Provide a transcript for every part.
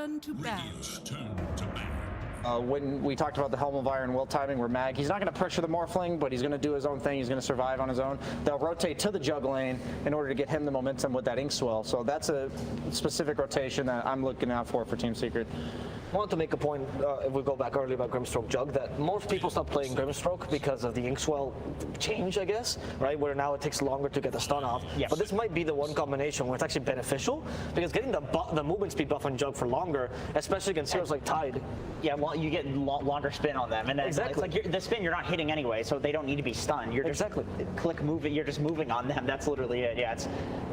Turn to ban. When we talked about the Helm of Iron will timing where Mag, he's not going to pressure the Morphling, but he's going to do his own thing. He's going to survive on his own. They'll rotate to the Jug lane in order to get him the momentum with that Ink Swell. So that's a specific rotation that I'm looking out for Team Secret. I want to make a point, if we go back earlier about Grimstroke Jug, that most people stop playing Grimstroke because of the Inkswell change, I guess, right? Where now it takes longer to get the stun off. Yes. But this might be the one combination where it's actually beneficial, because getting the movement speed buff on Jug for longer, especially against heroes like Tide. Yeah, well, you get longer spin on them, and then Exactly. it's like the spin you're not hitting anyway, so they don't need to be stunned. You're just click move it. You're just moving on them. That's literally it. Yeah,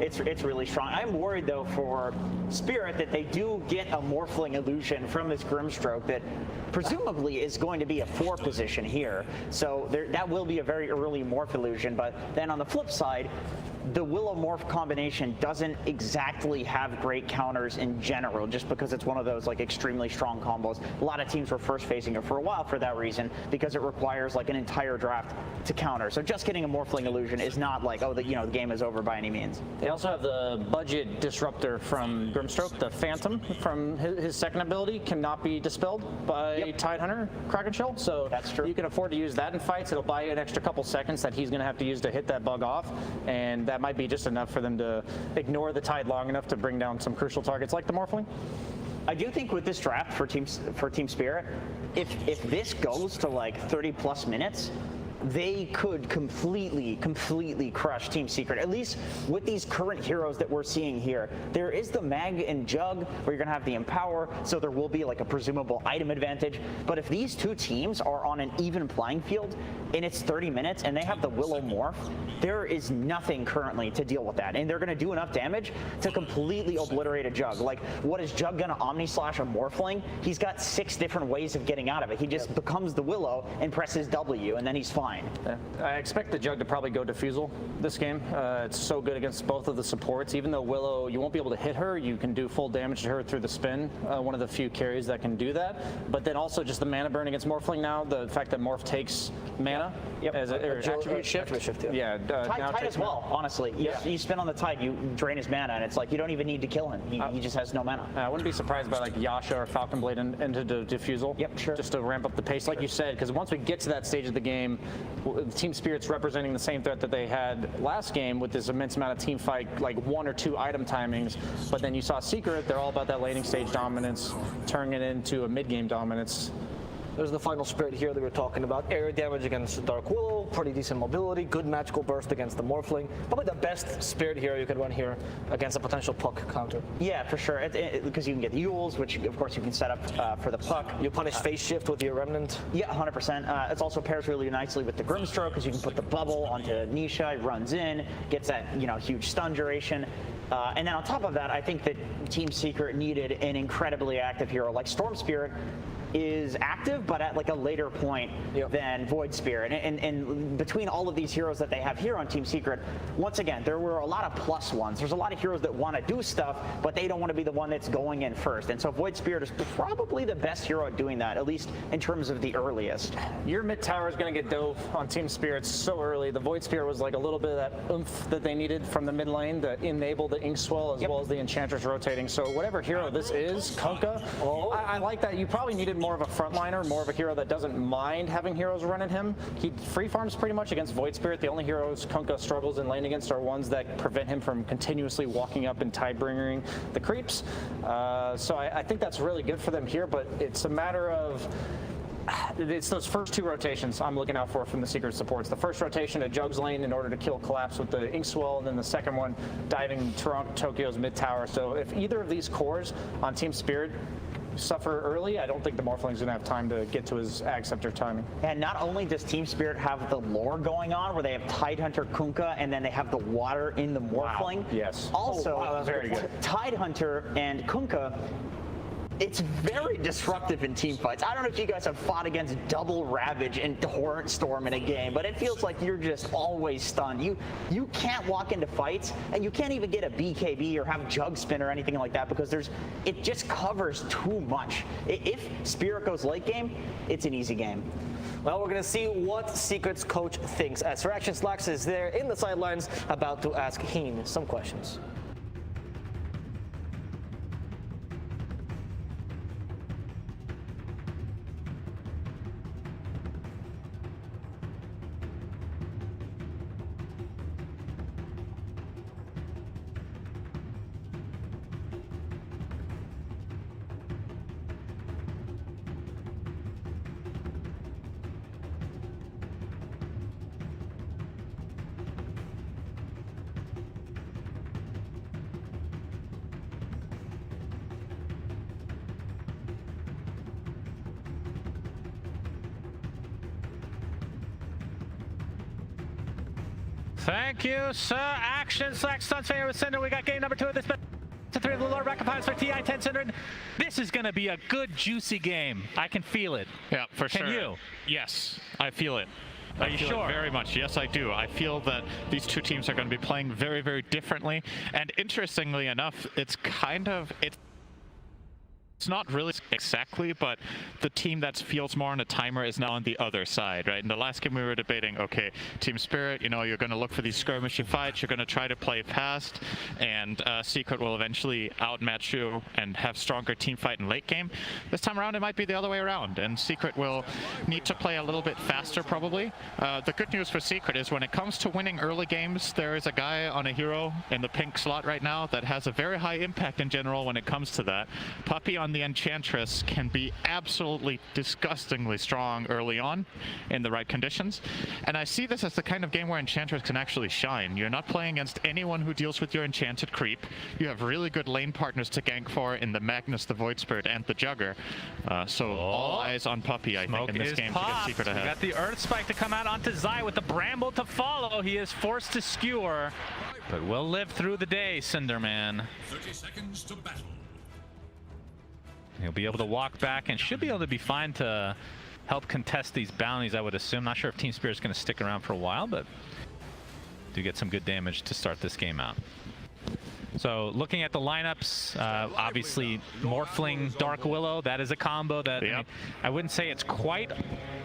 it's really strong. I'm worried though for Spirit that they do get a Morphling illusion from this Grimstroke that presumably is going to be a 4 position here. So that will be a very early Morph illusion. But then on the flip side, the Willow Morph combination doesn't exactly have great counters in general, just because it's one of those like extremely strong combos. A lot of teams were first facing it for a while for that reason, because it requires like an entire draft to counter. So just getting a Morphling illusion is not like, oh, the game is over by any means. They also have the budget disruptor from Grimstroke, the Phantom from his second ability cannot be dispelled by Tide Hunter Kraken Shell. So that's true. You can afford to use that in fights. It'll buy you an extra couple seconds that he's going to have to use to hit that bug off, and that might be just enough for them to ignore the Tide long enough to bring down some crucial targets like the Morphling. I do think with this draft for Team Spirit, if this goes to like 30+ minutes, they could completely crush Team Secret, at least with these current heroes that we're seeing here. There is the Mag and Jug where you're going to have the Empower, so there will be like a presumable item advantage. But if these two teams are on an even playing field and it's 30 minutes and they have the Willow Morph, there is nothing currently to deal with that. And they're going to do enough damage to completely obliterate a Jug. Like, what is Jug going to Omni Slash a Morphling? He's got 6 different ways of getting out of it. He just becomes the Willow and presses W, and then he's fine. Yeah. I expect the Jug to probably go Diffusal this game. It's so good against both of the supports. Even though Willow, you won't be able to hit her, you can do full damage to her through the spin. One of the few carries that can do that. But then also just the mana burn against Morphling now, the fact that Morph takes mana as an attribute shift. Tide as well, honestly. You spin on the Tide, you drain his mana, and it's like you don't even need to kill him. He just has no mana. I wouldn't be surprised by like Yasha or Falcon Blade into the Diffusal. Yep, sure. Just to ramp up the pace, like you said, because once we get to that stage of the game, Team Spirit's representing the same threat that they had last game with this immense amount of team fight, like 1 or 2 item timings. But then you saw Secret, they're all about that laning stage dominance, turning it into a mid-game dominance. There's the final Spirit here that we were talking about. Area damage against Dark Willow, pretty decent mobility, good magical burst against the Morphling. Probably the best Spirit hero you could run here against a potential Puck counter. Yeah, for sure. Because you can get the Yules, which of course you can set up for the Puck. You punish Phase Shift with your Remnant. Yeah, 100%. It also pairs really nicely with the Grimstroke, because you can put the bubble onto Nisha, he runs in, gets that huge stun duration. And then on top of that, I think that Team Secret needed an incredibly active hero like Storm Spirit. Is active, but at like a later point than Void Spirit. And between all of these heroes that they have here on Team Secret, once again, there were a lot of plus ones. There's a lot of heroes that want to do stuff, but they don't want to be the one that's going in first. And so Void Spirit is probably the best hero at doing that, at least in terms of the earliest. Your mid tower is going to get dove on Team Spirit so early. The Void Spirit was like a little bit of that oomph that they needed from the mid lane to enable the Ink Swell as well as the Enchantress rotating. So whatever hero this is, Kunkka, I like that. You probably needed more of a frontliner, more of a hero that doesn't mind having heroes running him. He free farms pretty much against Void Spirit. The only heroes Kunkka struggles in lane against are ones that prevent him from continuously walking up and Tidebringing the creeps. So I think that's really good for them here, but it's a matter of it's those first 2 rotations I'm looking out for from the Secret supports. The first rotation to Jug's lane in order to kill Collapse with the Inkswell, and then the second one diving Tokyo's mid tower. So if either of these cores on Team Spirit suffer early, I don't think the Morphling's gonna have time to get to his Ag Scepter timing. And not only does Team Spirit have the lore going on, where they have Tidehunter Kunkka, and then they have the water in the Morphling. Wow. Yes. Also, very good. Tidehunter and Kunkka, it's very disruptive in team fights. I don't know if you guys have fought against Double Ravage and Torrent Storm in a game, but it feels like you're just always stunned. You can't walk into fights, and you can't even get a BKB or have Jug Spin or anything like that, because it just covers too much. If Spirit goes late game, it's an easy game. Well, we're going to see what Secret's coach thinks, as Reaction Slacks is there in the sidelines about to ask Heen some questions. Thank you, sir. Action select Stuns Fair with Cinder. We got game number 2 of this. To 3 of the Lord Recompense for TI-10 Cinder. This is going to be a good, juicy game. I can feel it. Yeah, for sure. Can you? Yes, I feel it. Are you sure? Very much. Yes, I do. I feel that these two teams are going to be playing very, very differently. And interestingly enough, it's not really exactly, but the team that feels more on a timer is now on the other side, right? In the last game we were debating, okay, Team Spirit, you know, you're going to look for these skirmishy fights, you're going to try to play fast, and Secret will eventually outmatch you and have stronger team fight in late game. This time around it might be the other way around, and Secret will need to play a little bit faster probably. The good news for Secret is when it comes to winning early games, there is a guy on a hero in the pink slot right now that has a very high impact in general when it comes to that. Puppy on the Enchantress can be absolutely disgustingly strong early on in the right conditions, and I see this as the kind of game where Enchantress can actually shine. You're not playing against anyone who deals with your enchanted creep. You have really good lane partners to gank for in the Magnus, the Void Spirit, and the Jugger. So all eyes on Puppy, I think, in this game to get Secret ahead. We got the Earth Spike to come out onto Zai with the Bramble to follow. He is forced to skewer, but will live through the day, Cinderman. 30 seconds to battle. He'll be able to walk back and should be able to be fine to help contest these bounties, I would assume. Not sure if Team Spirit's going to stick around for a while, but do get some good damage to start this game out. So looking at the lineups, obviously Morphling, Dark Willow, that is a combo that I wouldn't say it's quite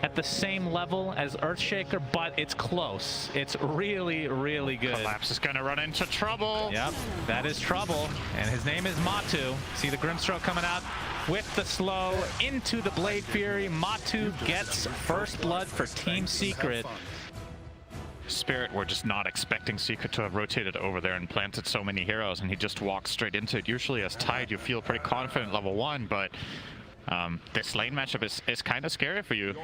at the same level as Earthshaker, but it's close. It's really, really good. Collapse is going to run into trouble. Yep, that is trouble, and his name is Matu. See the Grimstroke coming out with the slow into the Blade Fury. Matu gets first blood for Team Secret. Spirit were just not expecting Secret to have rotated over there and planted so many heroes, and he just walked straight into it. Usually as Tide, you feel pretty confident level 1, but this lane matchup is kind of scary for you.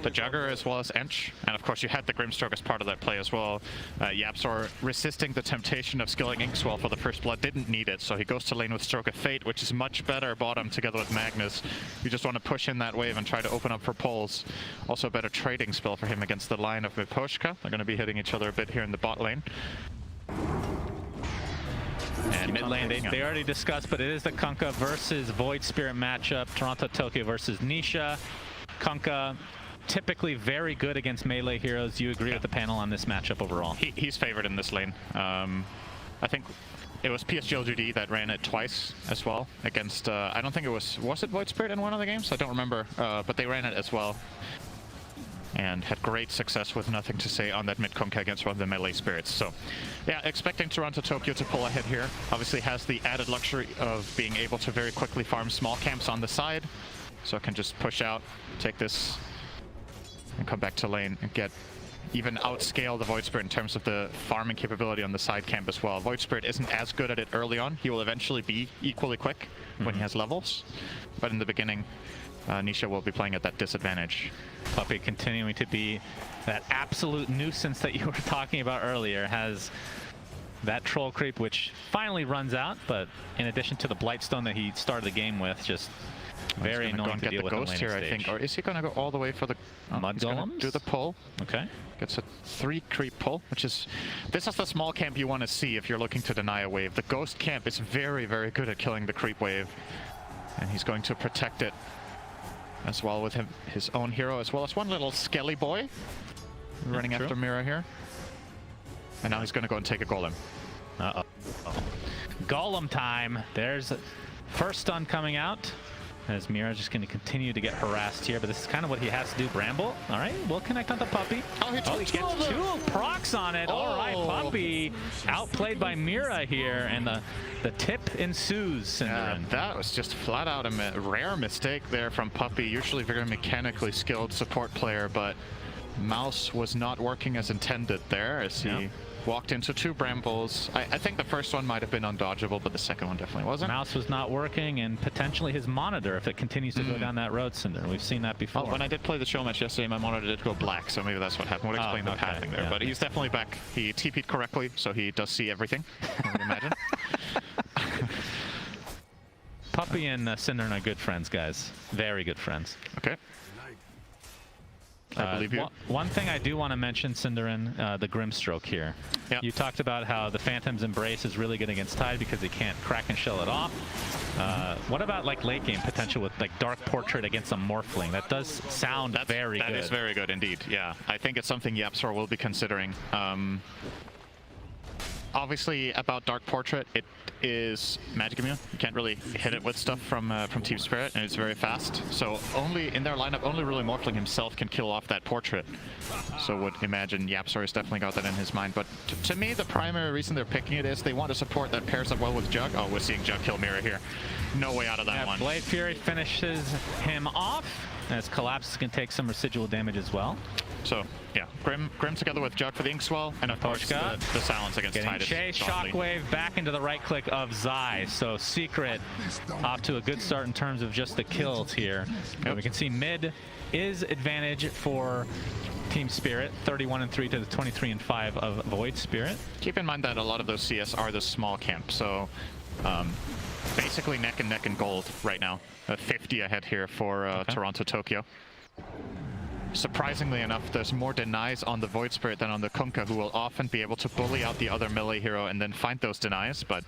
The Jugger as well as Ench, and of course you had the Grimstroke as part of that play as well. Yapzor resisting the temptation of skilling Inkswell for the first blood, didn't need it, so he goes to lane with Stroke of Fate, which is much better bottom together with Magnus. You just want to push in that wave and try to open up for pulls. Also a better trading spell for him against the line of Miposhka. They're going to be hitting each other a bit here in the bot lane. And mid lane, they already discussed, but it is the Kunkka versus Void Spirit matchup. Toronto Tokyo versus Nisha. Kunkka, typically very good against melee heroes. You agree with the panel on this matchup overall? He's favored in this lane. I think it was PSG that ran it twice as well against, I don't think it was it Void Spirit in one of the games? I don't remember, but they ran it as well. And had great success with nothing to say on that mid Kunkka against one of the melee spirits. So yeah, expecting Toronto Tokyo to pull ahead here. Obviously has the added luxury of being able to very quickly farm small camps on the side. So it can just push out, take this, and come back to lane and get even outscale the Void Spirit in terms of the farming capability on the side camp as well. Void Spirit isn't as good at it early on. He will eventually be equally quick when he has levels. But in the beginning, Nisha will be playing at that disadvantage. Puppy continuing to be that absolute nuisance that you were talking about earlier, has that troll creep which finally runs out, but in addition to the Blightstone that he started the game with, just very annoying to deal with. Ghost here, I think, or is he going to go all the way for the Mud Golems? Do the pull. Okay. Gets a 3 creep pull, which is, this is the small camp you want to see if you're looking to deny a wave. The Ghost camp is very, very good at killing the creep wave, and he's going to protect it as well with his own hero, as well as one little skelly boy running after Mira here. And now he's going to go and take a golem. Uh-oh. Golem time. There's first stun coming out, as Mira just going to continue to get harassed here, but this is kind of what he has to do. Bramble, all right, we'll connect on the Puppy. Oh, he gets 2 procs on it. All right, Puppy outplayed by Mira here, and the tip ensues, Cinderin. That was just flat out a rare mistake there from Puppy. Usually very mechanically skilled support player, but Mouse was not working as intended there as he walked into 2 brambles. I think the first one might have been undodgeable, but the second one definitely wasn't. Mouse was not working, and potentially his monitor if it continues to go down that road, Cinder. We've seen that before. Well, when I did play the show match yesterday, my monitor did go black, so maybe that's what happened. Would explain the pathing there. But he's definitely back. He TP'd correctly, so he does see everything, I would imagine. Puppy and Cinder are good friends, guys. Very good friends. Okay. I believe you. One thing I do want to mention, Cinderin, the Grimstroke here. Yep. You talked about how the Phantom's Embrace is really good against Tide because he can't crack and shell it off. What about like late game potential with like Dark Portrait against a Morphling? That does sound very good. That is very good indeed, yeah. I think it's something YapzOr will be considering. Obviously, about Dark Portrait, it is magic immune. You can't really hit it with stuff from Team Spirit, and it's very fast. So only in their lineup, only really Morphling himself can kill off that Portrait. So would imagine YapzOr has definitely got that in his mind. But to me, the primary reason they're picking it is they want a support that pairs up well with Jug. Oh, we're seeing Jug kill Mira here. No way out of that one. Blade Fury finishes him off, as Collapse can take some residual damage as well. So, yeah, Grim together with Jug for the Inkswell, and of course the silence against getting Tide is Chase, godly. Shockwave back into the right click of Zai. So Secret off to a good start in terms of just the kills here. Yep. We can see mid is advantage for Team Spirit, 31-3 to the 23-5 of Void Spirit. Keep in mind that a lot of those CS are the small camp, so basically neck and neck in gold right now. 50 ahead here for Toronto Tokyo. Surprisingly enough, there's more denies on the Void Spirit than on the Kunkka, who will often be able to bully out the other melee hero and then find those denies, but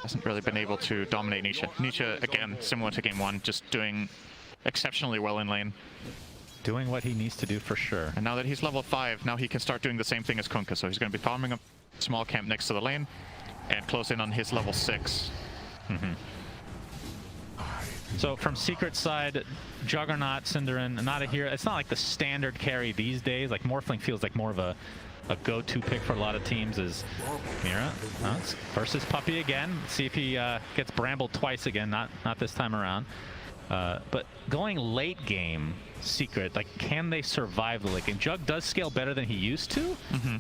hasn't really been able to dominate Nisha. Nisha, again, similar to game one, just doing exceptionally well in lane. Doing what he needs to do for sure. And now that he's level 5, now he can start doing the same thing as Kunkka, so he's going to be farming a small camp next to the lane and close in on his level 6. So from Secret side, Juggernaut, Cinderin, not a hero. It's not like the standard carry these days. Like Morphling feels like more of a go-to pick for a lot of teams is Mira. Versus Puppey again. See if he gets brambled twice again, not this time around. But going late game, Secret, like, can they survive the late game? Jug does scale better than he used to,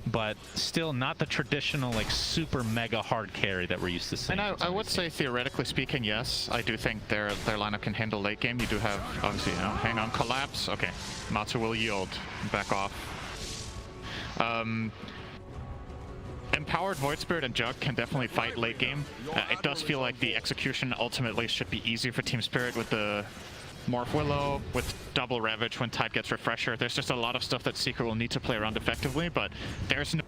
but still not the traditional, like, super mega hard carry that we're used to seeing. And I would say, theoretically speaking, yes. I do think their lineup can handle late game. You do have, obviously, hang on, Collapse. Okay, Matsu will yield. Back off. Empowered Void Spirit and Jug can definitely fight late game. It does feel like the execution ultimately should be easier for Team Spirit with the Morph Willow, with double Ravage when Tide gets Refresher. There's just a lot of stuff that Secret will need to play around effectively, but there's no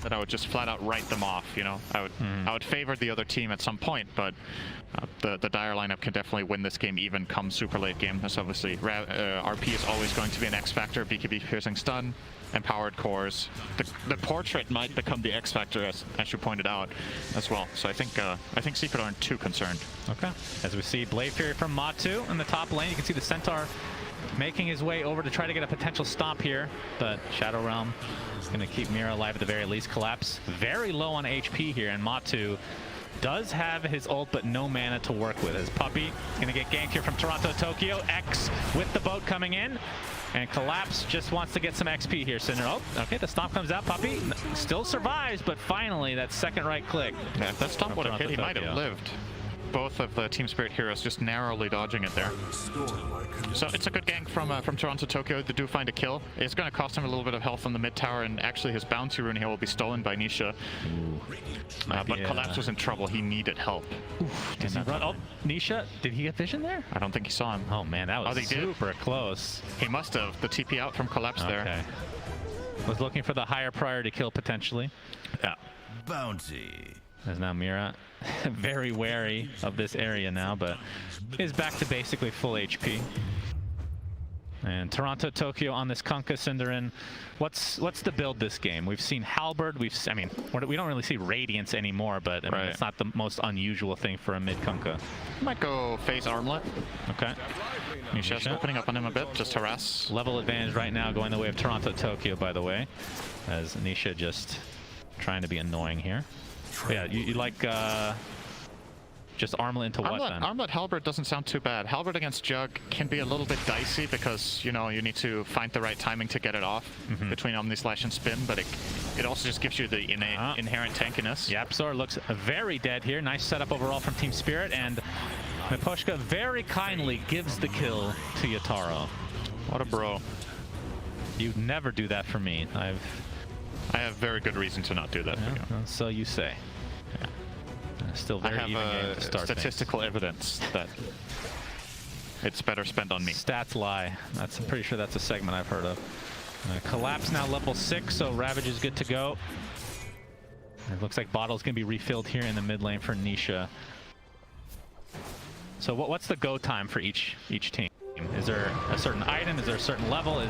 that I would just flat out write them off, you know? I would favor the other team at some point, but the Dire lineup can definitely win this game even come super late game. That's obviously, RP is always going to be an X factor, BKB Piercing Stun, empowered cores. The Portrait might become the X factor, as you pointed out, as well. So I think Secret aren't too concerned. Okay. As we see Blade Fury from Matu in the top lane, you can see the Centaur making his way over to try to get a potential stomp here, but Shadow Realm is going to keep Mira alive at the very least. Collapse very low on HP here, and Matu does have his ult, but no mana to work with. As Puppey going to get ganked here from Toronto Tokyo. X with the boat coming in, and Collapse just wants to get some XP here. Cinder, oh, okay, the stomp comes out. Puppey still survives, but finally that second right click. Yeah, if that stomp would have hit, he might have lived. Both of the Team Spirit heroes just narrowly dodging it there. So it's a good gank from Toronto Tokyo. They do find a kill. It's going to cost him a little bit of health on the mid tower, and actually his bounty rune here will be stolen by Nisha. But Collapse was in trouble. He needed help. Does he run? Oh, Nisha, did he get vision there? I don't think he saw him. Oh man, that was super close. He must have. The TP out from Collapse there. Was looking for the higher priority kill potentially. Yeah. Bounty. As now Mira very wary of this area now, but is back to basically full HP. And Toronto Tokyo on this Kunkka Cinderin. What's the build this game? We've seen Halberd. We don't really see Radiance anymore, but I mean, it's not the most unusual thing for a mid Kunkka. Might go phase Armlet. Okay. Nisha's opening up on him a bit, just harass. Level advantage right now going the way of Toronto Tokyo, by the way, as Nisha just trying to be annoying here. But yeah, you like just Armlet into what then? Armlet Halberd doesn't sound too bad. Halberd against Jug can be a little bit dicey because, you know, you need to find the right timing to get it off between Omni Slash and Spin, but it also just gives you the inherent tankiness. YapzOr looks very dead here. Nice setup overall from Team Spirit, and Miposhka very kindly gives the kill to Yataro. What a bro. You'd never do that for me. I have very good reason to not do that for you. So you say. Yeah. Still very even game to start statistical evidence that it's better spent on me. Stats lie. I'm pretty sure that's a segment I've heard of. Collapse now level 6, so Ravage is good to go. It looks like Bottle's going to be refilled here in the mid lane for Nisha. So what's the go time for each team? Is there a certain item? Is there a certain level?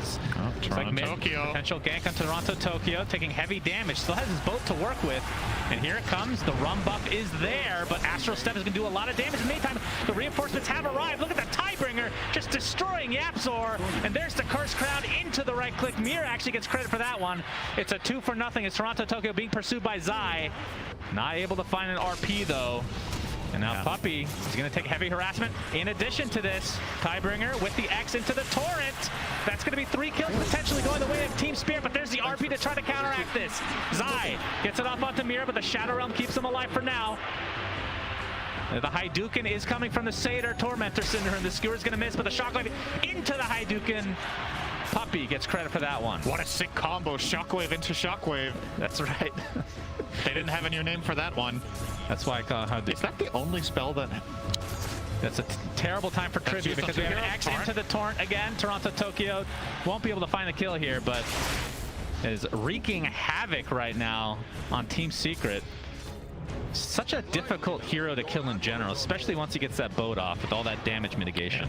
Tokyo. Potential gank on Toronto Tokyo, taking heavy damage. Still has his boat to work with. And here it comes. The rum buff is there, but Astral Step is going to do a lot of damage. In the meantime, the reinforcements have arrived. Look at the Tiebringer just destroying Yapzor. And there's the Curse Crown into the right click. Mir actually gets credit for that one. It's a 2-0 as Toronto Tokyo being pursued by Zai. Not able to find an RP though. And now Puppey is going to take heavy harassment. In addition to this, Tiebringer with the X into the Torrent. That's going to be 3 kills potentially going the way of Team Spirit, but there's the RP to try to counteract this. Zai gets it off onto Mira, but the Shadow Realm keeps him alive for now. The Hadouken is coming from the Seder Tormentor Syndrome. The Skewer's going to miss, but the Shockwave into the Hadouken. Puppey gets credit for that one. What a sick combo, Shockwave into Shockwave. That's right. They didn't have a new name for that one. That's why I call it Hadouken. Is that the only spell that... That's a terrible time for trivia because we have an X into the Torrent again. Toronto Tokyo won't be able to find the kill here, but is wreaking havoc right now on Team Secret. Such a difficult hero to kill in general, especially once he gets that boat off with all that damage mitigation.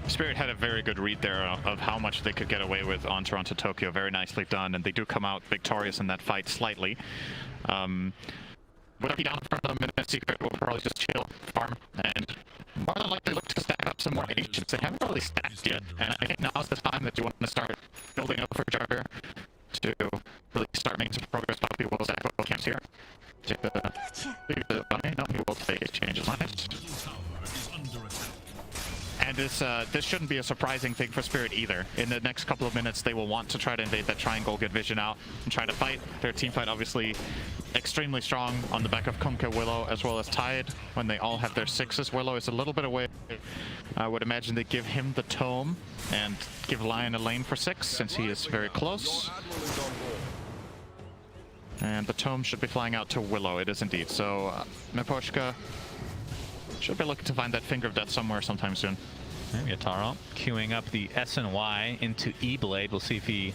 Spirit had a very good read there of how much they could get away with on Toronto Tokyo. Very nicely done, and they do come out victorious in that fight slightly. Would I be down for them in that Secret? We'll probably just chill, farm, and more than likely look to stack up some more agents. They haven't really stacked yet, and I think now's the time that you want to start building up for Jugger to really start making some progress. Puppey will stack up camps here. Take the bunny. No, he will take exchanges on it. And this shouldn't be a surprising thing for Spirit either. In the next couple of minutes, they will want to try to invade that triangle, get vision out, and try to fight. Their team fight obviously extremely strong on the back of Kunkka, Willow, as well as Tide. When they all have their 6s, Willow is a little bit away. I would imagine they give him the tome and give Lion a lane for 6, since he is very close. And the tome should be flying out to Willow. It is indeed. So Miposhka should be looking to find that Finger of Death somewhere sometime soon. Yataro queuing up the S and Y into E-Blade. We'll see if he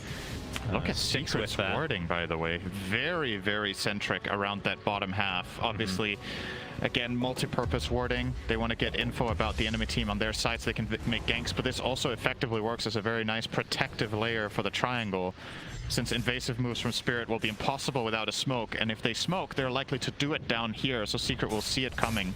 look at sticks with Secret's that. wording, by the way. Very, very centric around that bottom half. Obviously, again, multi-purpose wording. They want to get info about the enemy team on their side so they can make ganks, but this also effectively works as a very nice protective layer for the triangle, since invasive moves from Spirit will be impossible without a smoke, and if they smoke, they're likely to do it down here, so Secret will see it coming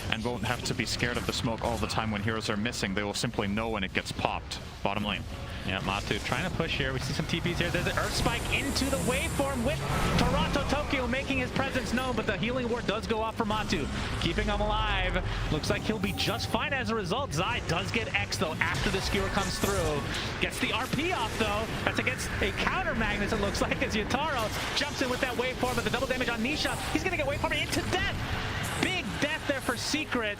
and won't have to be scared of the smoke all the time when heroes are missing. They will simply know when it gets popped. Bottom lane. Yeah, Matu trying to push here. We see some TPs here. There's an Earth Spike into the waveform with Toronto Tokyo making his presence known, but the healing ward does go off for Matu, keeping him alive. Looks like he'll be just fine as a result. Zai does get X though after the skewer comes through. Gets the RP off though. That's against a counter Magnus, it looks like, as Yataro jumps in with that waveform, but the double damage on Nisha. He's gonna get waveform into death. Big death there for Secret.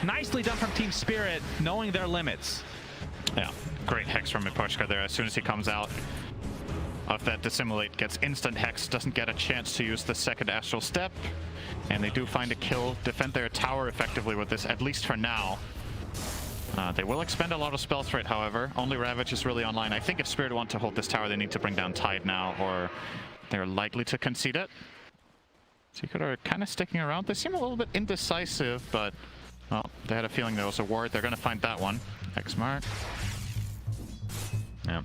Nicely done from Team Spirit, knowing their limits. Yeah, great hex from Miposhka there. As soon as he comes out of that dissimulate, gets instant hex, doesn't get a chance to use the second astral step, and they do find a kill, defend their tower effectively with this, at least for now. They will expend a lot of spell threat, however. Only Ravage is really online. I think if Spirit want to hold this tower, they need to bring down Tide now, or they're likely to concede it. Secret are kind of sticking around. They seem a little bit indecisive, but well, they had a feeling there was a ward. They're going to find that one. X mark. Yeah.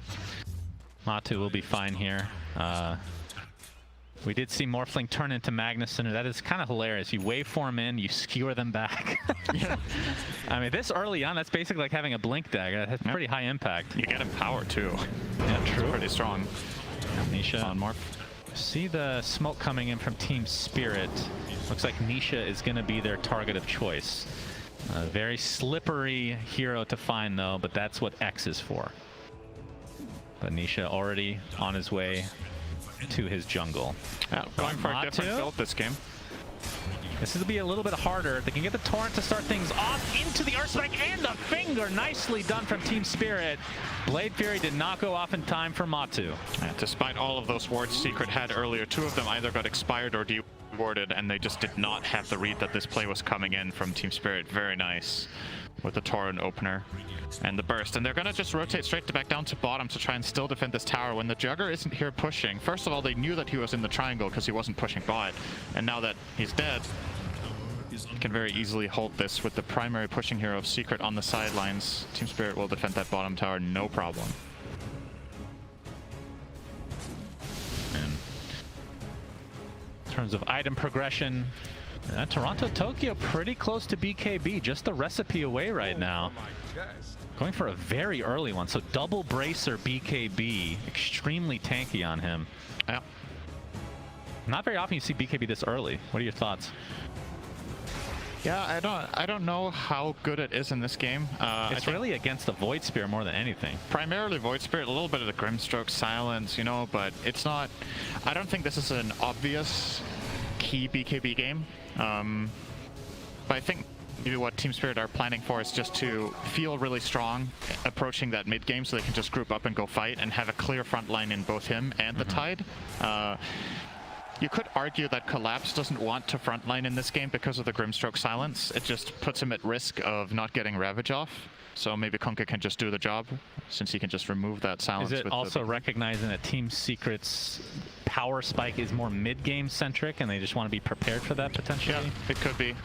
Matu will be fine here. We did see Morphling turn into Magnuson. That is kind of hilarious. You waveform in, you skewer them back. Yeah. I mean, this early on, that's basically like having a blink dagger. That's pretty high impact. You get him power too. Yeah, true. It's pretty strong. Nisha. On Morph. See the smoke coming in from Team Spirit. Looks like Nisha is going to be their target of choice. A very slippery hero to find though, but that's what X is for. But Nisha already on his way to his jungle. Yeah, going for a different build this game. This will be a little bit harder. They can get the Torrent to start things off into the Earth Spike and the Finger. Nicely done from Team Spirit. Blade Fury did not go off in time for Matu. Despite all of those wards Secret had earlier, 2 of them either got expired or dewarded, and they just did not have the read that this play was coming in from Team Spirit. Very nice. with the Tauren opener and the burst. And they're going to just rotate straight back down to bottom to try and still defend this tower when the Jugger isn't here pushing. First of all, they knew that he was in the triangle because he wasn't pushing bot. And now that he's dead, you can very easily hold this with the primary pushing hero of Secret on the sidelines. Team Spirit will defend that bottom tower, no problem. And in terms of item progression, Toronto Tokyo pretty close to BKB, just a recipe away right now. Going for a very early one, so double bracer BKB, extremely tanky on him. Yeah. Not very often you see BKB this early. What are your thoughts? Yeah, I don't know how good it is in this game. It's really against the Void Spear more than anything. Primarily Void Spirit, a little bit of the Grimstroke silence, you know, but it's not. I don't think this is an obvious key BKB game. But I think maybe what Team Spirit are planning for is just to feel really strong approaching that mid game, so they can just group up and go fight and have a clear front line in both him and the Tide. You could argue that Collapse doesn't want to frontline in this game because of the Grimstroke silence. It just puts him at risk of not getting Ravage off. So maybe Kunkka can just do the job, since he can just remove that silence. Is it also recognizing that Team Secret's power spike is more mid-game centric, and they just want to be prepared for that potentially? Yeah, it could be.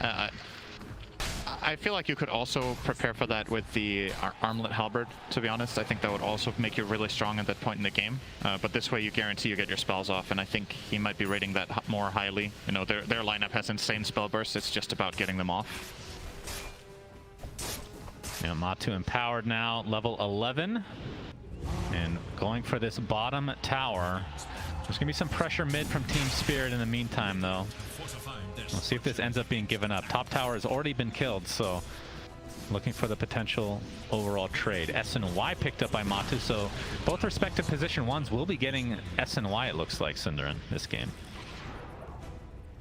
I feel like you could also prepare for that with the Armlet Halberd, to be honest. I think that would also make you really strong at that point in the game. But this way you guarantee you get your spells off, and I think he might be rating that more highly. You know, their lineup has insane spell bursts. It's just about getting them off. Yeah, Matu empowered now, level 11. And going for this bottom tower. There's going to be some pressure mid from Team Spirit in the meantime, though. We'll see if this ends up being given up. Top tower has already been killed, so looking for the potential overall trade. S and Y picked up by Matu, so both respective position ones will be getting S and Y, it looks like, Cinderin, this game.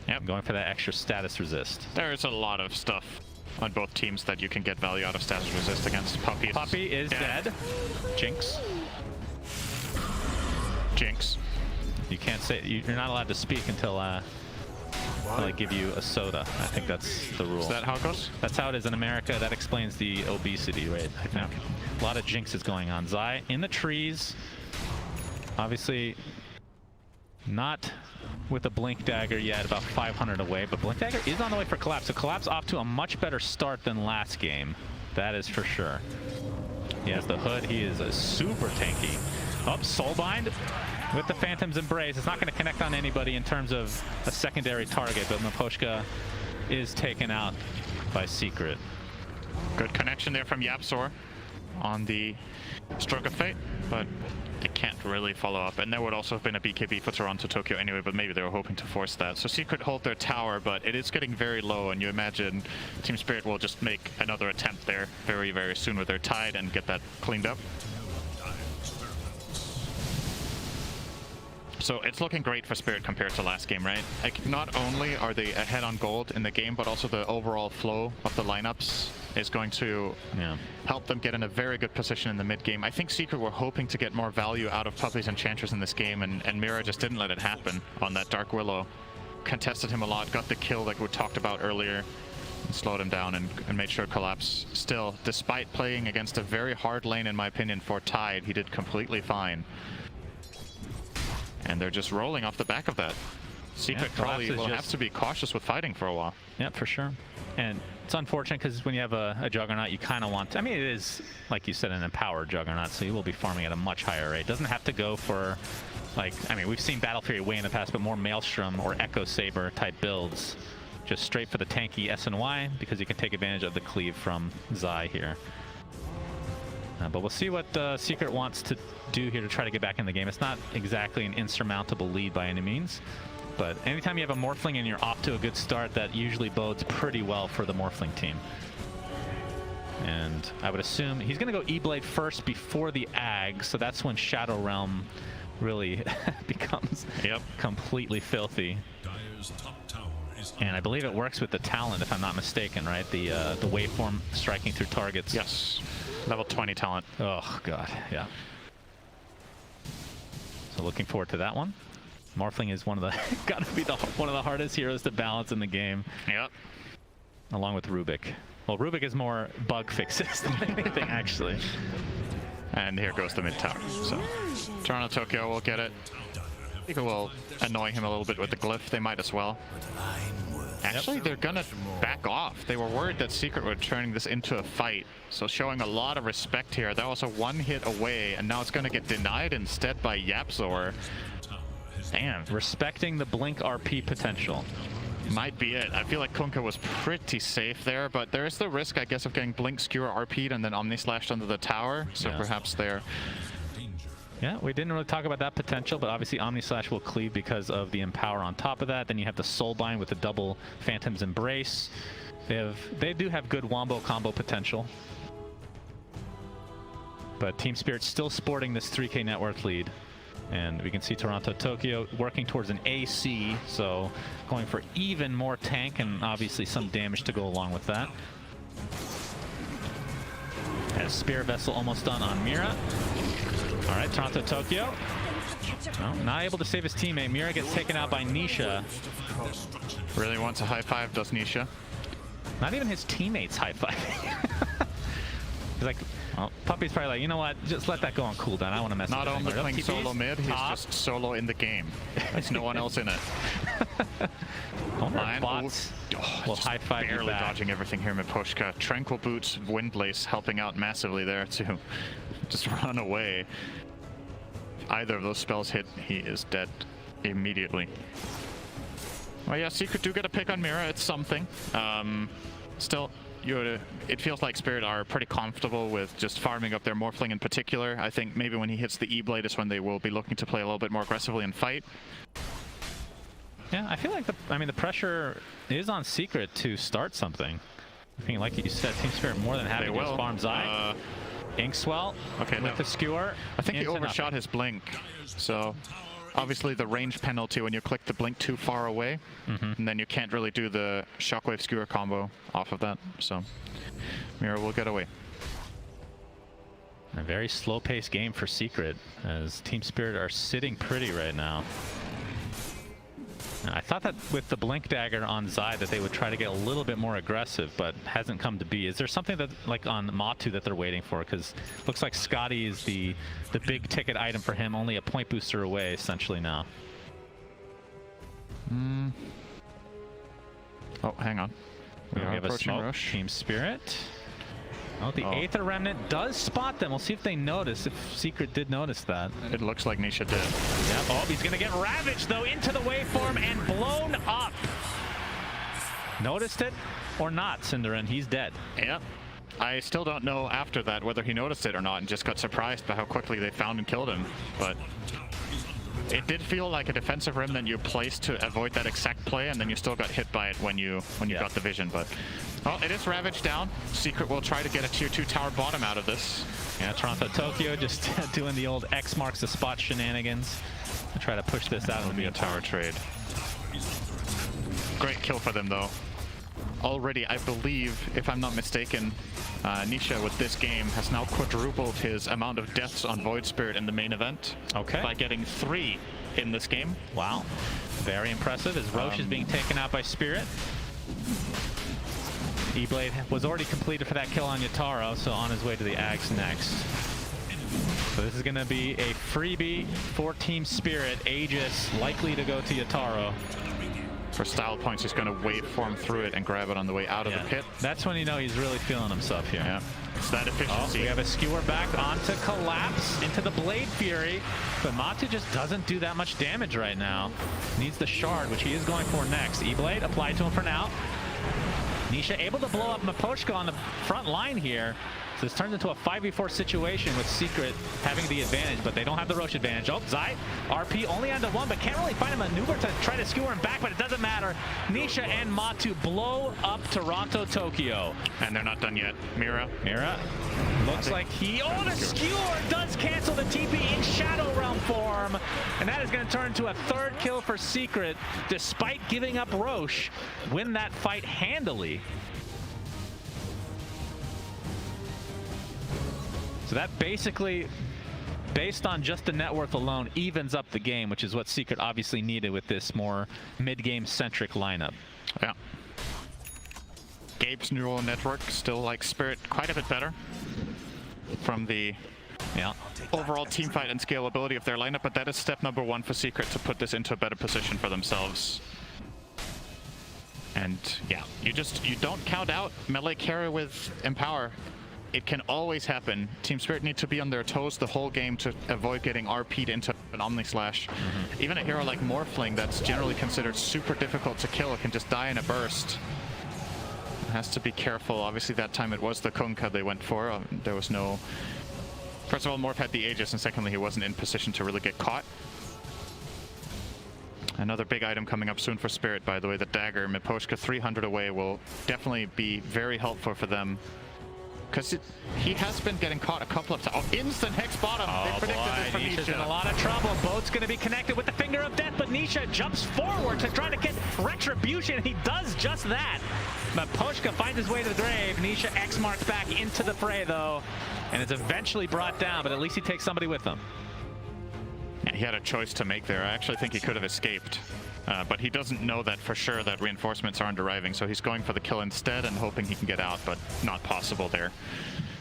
Yep, going for that extra status resist. There's a lot of stuff on both teams that you can get value out of status resist against. Puppey is dead. Jinx. Jinx. You can't say, you're not allowed to speak until I give you a soda. I think that's the rule. Is that how it goes? That's how it is in America. That explains the obesity rate, I think. A lot of jinxes going on. Zai in the trees. Obviously, not with a Blink Dagger yet, about 500 away, but Blink Dagger is on the way for Collapse. So Collapse off to a much better start than last game. That is for sure. He has the hood. He is a super tanky. Up, Soulbind with the Phantom's Embrace. It's not going to connect on anybody in terms of a secondary target, but Miposhka is taken out by Secret. Good connection there from Yapzor on the Stroke of Fate, but they can't really follow up. And there would also have been a BKB for Toronto Tokyo anyway, but maybe they were hoping to force that. So Secret hold their tower, but it is getting very low, and you imagine Team Spirit will just make another attempt there very, very soon with their Tide and get that cleaned up. So it's looking great for Spirit compared to last game, right? Like, not only are they ahead on gold in the game, but also the overall flow of the lineups is going to help them get in a very good position in the mid game. I think Secret were hoping to get more value out of Puppey's Enchantress in this game, and Mira just didn't let it happen on that Dark Willow. Contested him a lot, got the kill like we talked about earlier, and slowed him down and made sure Collapse still, despite playing against a very hard lane in my opinion for Tide, he did completely fine. And they're just rolling off the back of that. Secret probably will have to be cautious with fighting for a while. Yeah, for sure. And it's unfortunate because when you have a Juggernaut, you kind of want to, I mean, it is, like you said, an empowered Juggernaut, so you will be farming at a much higher rate. Doesn't have to go for, like, I mean, we've seen Battle Fury way in the past, but more Maelstrom or Echo Saber type builds. Just straight for the tanky S and Y, because you can take advantage of the cleave from Zai here. But we'll see what Secret wants to do here to try to get back in the game. It's not exactly an insurmountable lead by any means, but anytime you have a Morphling and you're off to a good start, that usually bodes pretty well for the Morphling team. And I would assume he's going to go E-Blade first before the Ag, so that's when Shadow Realm really becomes completely filthy. And I believe it works with the talent, if I'm not mistaken, right? The waveform striking through targets. Yes. Level 20 talent. Oh, God, yeah. So looking forward to that one. Morphling is one of the, gotta be one of the hardest heroes to balance in the game. Yep. Along with Rubik. Well, Rubik is more bug fixes than anything, actually. And here goes the mid tower. So Toronto Tokyo will get it. I think it will annoy him a little bit with the glyph. They might as well. Actually, they're gonna back off. They were worried that Secret were turning this into a fight. So showing a lot of respect here. That was a one hit away, and now it's gonna get denied instead by Yapzor. Damn, respecting the Blink RP potential. Might be it. I feel like Kunkka was pretty safe there, but there is the risk, I guess, of getting Blink Skewer RP'd and then Omni-Slashed under the tower. So perhaps there. Yeah, we didn't really talk about that potential, but obviously Omni-Slash will cleave because of the Empower on top of that. Then you have the Soulbind with the double Phantom's Embrace. They do have good Wombo combo potential. But Team Spirit's still sporting this 3K net worth lead. And we can see Toronto Tokyo working towards an AC, so going for even more tank and obviously some damage to go along with that. Has Spear Vessel almost done on Mira. All right, Toronto Tokyo. No, not able to save his teammate. Mira gets taken out by Nisha. Really wants a high five, does Nisha. Not even his teammates high-fiving. He's like, well, Puppy's probably like, you know what, just let that go on cooldown. I don't want to mess with it. Not only anymore. playing solo mid, he's just solo in the game. There's no one else in it. Bots will high-five you barely back. dodging everything here, Miposhka. Tranquil Boots, Windblaze helping out massively there to just run away. If either of those spells hit, he is dead immediately. Well, yeah, Secret do get a pick on Mira. It's something. Still, it feels like Spirit are pretty comfortable with just farming up their Morphling in particular. I think maybe when he hits the E-Blade is when they will be looking to play a little bit more aggressively and fight. Yeah, I feel like the pressure is on Secret to start something. I think, like you said, Team Spirit more than happy to just farm Zai. Inkswell with the skewer. I think he overshot his blink, so obviously the range penalty when you click the blink too far away, and then you can't really do the shockwave skewer combo off of that. So Mira will get away. A very slow-paced game for Secret, as Team Spirit are sitting pretty right now. And I thought that with the Blink Dagger on Zai that they would try to get a little bit more aggressive, but hasn't come to be. Is there something that, like on Matu, that they're waiting for? Because looks like Scotty is the big ticket item for him, only a point booster away essentially now. Oh, hang on. We have a smoke. Rush. Team Spirit. Oh, the Aether Remnant does spot them. We'll see if they notice, if Secret did notice that. It looks like Nisha did. Yep. Oh, he's going to get ravaged, though, into the waveform and blown up. Noticed it or not, Cinderin? He's dead. Yeah. I still don't know after that whether he noticed it or not and just got surprised by how quickly they found and killed him. But it did feel like a defensive remnant you placed to avoid that exact play, and then you still got hit by it when you got the vision. But well, it is ravaged down. Secret will try to get a tier 2 tower bottom out of this. Yeah, Toronto Tokyo just doing the old X marks the spot shenanigans to try to push this out. It'll be a tower trade. Great kill for them though. Already, I believe, if I'm not mistaken, Nisha with this game has now quadrupled his amount of deaths on Void Spirit in the main event. Okay. By getting 3 in this game. Wow. Very impressive as Roche is being taken out by Spirit. E-Blade was already completed for that kill on Yataro, so on his way to the Ags next. So this is going to be a freebie for Team Spirit. Aegis likely to go to Yataro. For style points, he's going to waveform through it and grab it on the way out of the pit. That's when you know he's really feeling himself here. Yeah, it's that efficiency. Oh, we have a skewer back onto Collapse, into the Blade Fury, but Matu just doesn't do that much damage right now. Needs the shard, which he is going for next. E-Blade applied to him for now. Nisha able to blow up Miposhka on the front line here. So this turns into a 5v4 situation with Secret having the advantage, but they don't have the Roche advantage. Oh, Zai, RP only onto 1, but can't really find a maneuver to try to skewer him back, but it doesn't matter. Nisha and Matu blow up Toronto Tokyo. And they're not done yet. Mira looks like oh, the skewer does cancel the TP in Shadow Realm form. And that is going to turn into a 3rd kill for Secret, despite giving up Roche. Win that fight handily. So that basically, based on just the net worth alone, evens up the game, which is what Secret obviously needed with this more mid-game centric lineup. Yeah. Gabe's neural network still likes Spirit quite a bit better from the overall team fight and scalability of their lineup, but that is step number 1 for Secret to put this into a better position for themselves. And yeah, you don't count out melee carry with Empower. It can always happen. Team Spirit need to be on their toes the whole game to avoid getting RP'd into an Omni Slash. Even a hero like Morphling that's generally considered super difficult to kill can just die in a burst. Has to be careful. Obviously that time it was the Kunkka they went for. There was no... First of all, Morph had the Aegis, and secondly he wasn't in position to really get caught. Another big item coming up soon for Spirit, by the way, the Dagger. Miposhka 300 away will definitely be very helpful for them. Because he has been getting caught a couple of times. Oh, instant Hex bottom! They predicted this from Nisha's in Nisha. a lot of trouble. Boat's going to be connected with the Finger of Death, but Nisha jumps forward to try to get Retribution, and he does just that. Miposhka finds his way to the grave. Nisha X marks back into the fray, though, and it's eventually brought down, but at least he takes somebody with him. Yeah, he had a choice to make there. I actually think he could have escaped. But he doesn't know that for sure that reinforcements aren't arriving, so he's going for the kill instead and hoping he can get out, but not possible there.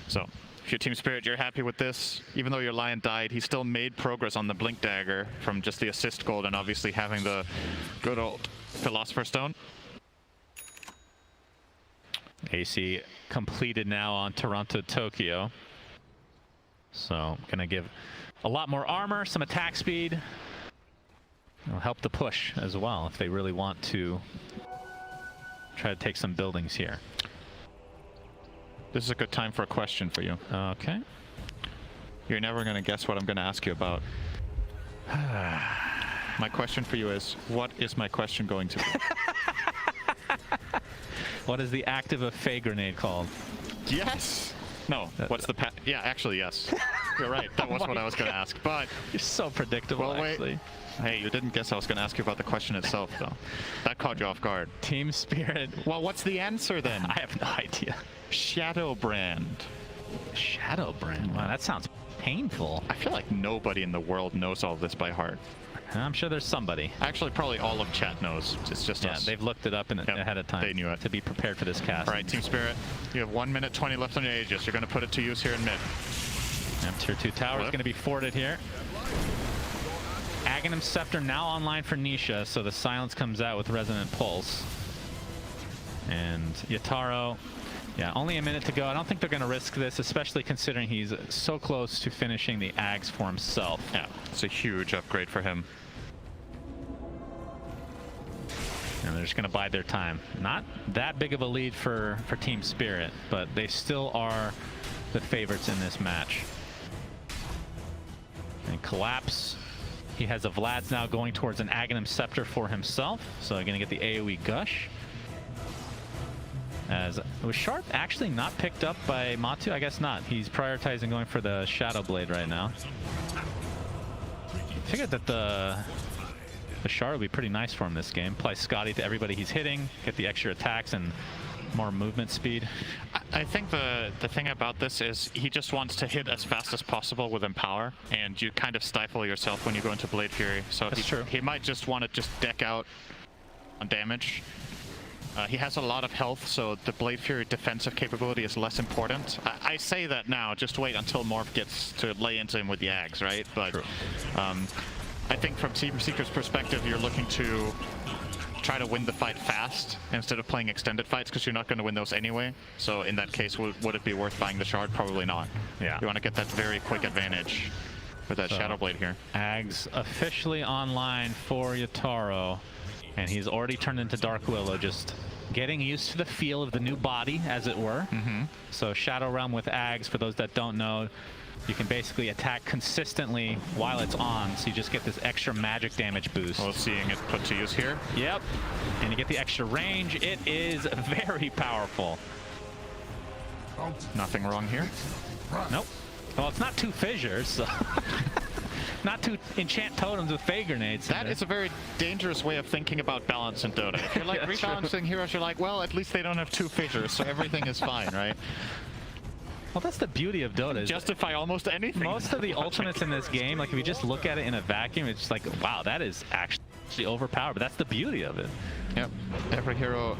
So, if you're Team Spirit, you're happy with this. Even though your Lion died, he still made progress on the Blink Dagger from just the assist gold and obviously having the good old Philosopher's Stone. AC completed now on Toronto, Tokyo. So, gonna give a lot more armor, some attack speed. It'll help the push as well if they really want to try to take some buildings here. This is a good time for a question for you. Okay. You're never going to guess what I'm going to ask you about. My question for you is, what is my question going to be? What is the active of Fey Grenade called? Yes! No, what's the yeah, actually, yes. You're right, that was what I was going to ask, but... You're so predictable, well, wait. actually. Hey, you didn't guess I was going to ask you about the question itself, though. That caught you off guard. Team Spirit. Well, what's the answer, then? I have no idea. Shadowbrand. Shadowbrand? Wow, that sounds painful. I feel like nobody in the world knows all this by heart. I'm sure there's somebody. Actually, probably all of chat knows. It's just us. Yeah, they've looked it up ahead of time. They knew it. To be prepared for this cast. All right, Team Spirit, you have 1 minute 20 left on your Aegis. You're going to put it to use here in mid. Tier 2 tower is going to be forted here. Aghanim Scepter now online for Nisha, so the silence comes out with Resonant Pulse. And Yataro, yeah, only a minute to go. I don't think they're going to risk this, especially considering he's so close to finishing the Ags for himself. Yeah, it's a huge upgrade for him. And they're just going to bide their time. Not that big of a lead for Team Spirit, but they still are the favorites in this match. And Collapse, he has a Vlad's now going towards an Aghanim Scepter for himself, so they're going to get the AoE Gush. As was Sharp actually not picked up by Matu? I guess not. He's prioritizing going for the Shadow Blade right now. Figured that the Shard would be pretty nice for him this game. Apply Scotty to everybody he's hitting, get the extra attacks and more movement speed. I think the thing about this is he just wants to hit as fast as possible with Empower, and you kind of stifle yourself when you go into Blade Fury. So That's true. He might just want to just deck out on damage. He has a lot of health, so the Blade Fury defensive capability is less important. I say that now, just wait until Morph gets to lay into him with the Ags, right? But I think from Team Secret's perspective, you're looking to try to win the fight fast instead of playing extended fights, because you're not going to win those anyway. So in that case, would it be worth buying the Shard? Probably not. Yeah. You want to get that very quick advantage with that Shadow Blade here. Ags officially online for Yataro, and he's already turned into Dark Willow, just getting used to the feel of the new body, as it were. So Shadow Realm with Ags, for those that don't know, you can basically attack consistently while it's on, so you just get this extra magic damage boost. Well, seeing it put to use here. Yep, and you get the extra range. It is very powerful. Nothing wrong here. Nope. Well, it's not 2 fissures, so not 2 enchant totems with Fey Grenades. That is a very dangerous way of thinking about balance in Dota. If you're like rebalancing heroes, you're like, well, at least they don't have 2 fissures, so everything is fine, right? Well, that's the beauty of Dota. Justify almost anything. Most of the ultimates in this game, like if you just look at it in a vacuum, it's just like, wow, that is actually overpowered. But that's the beauty of it. Yep. Every hero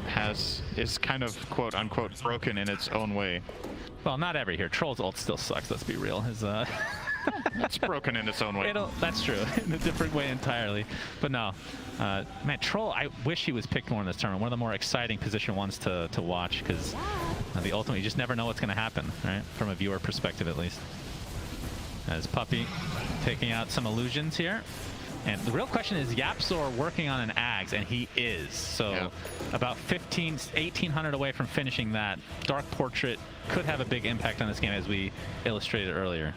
is kind of quote unquote broken in its own way. Well, not every here. Troll's ult still sucks, let's be real. His It's broken in its own way. That's true, in a different way entirely. But no, man, Troll, I wish he was picked more in this tournament. One of the more exciting position ones to watch, because the ultimate, you just never know what's going to happen, right? From a viewer perspective, at least. As Puppey taking out some illusions here. And the real question is, Yapzor working on an Ags, and he is. So yeah. About 1,800 away from finishing that. Dark Portrait could have a big impact on this game, as we illustrated earlier.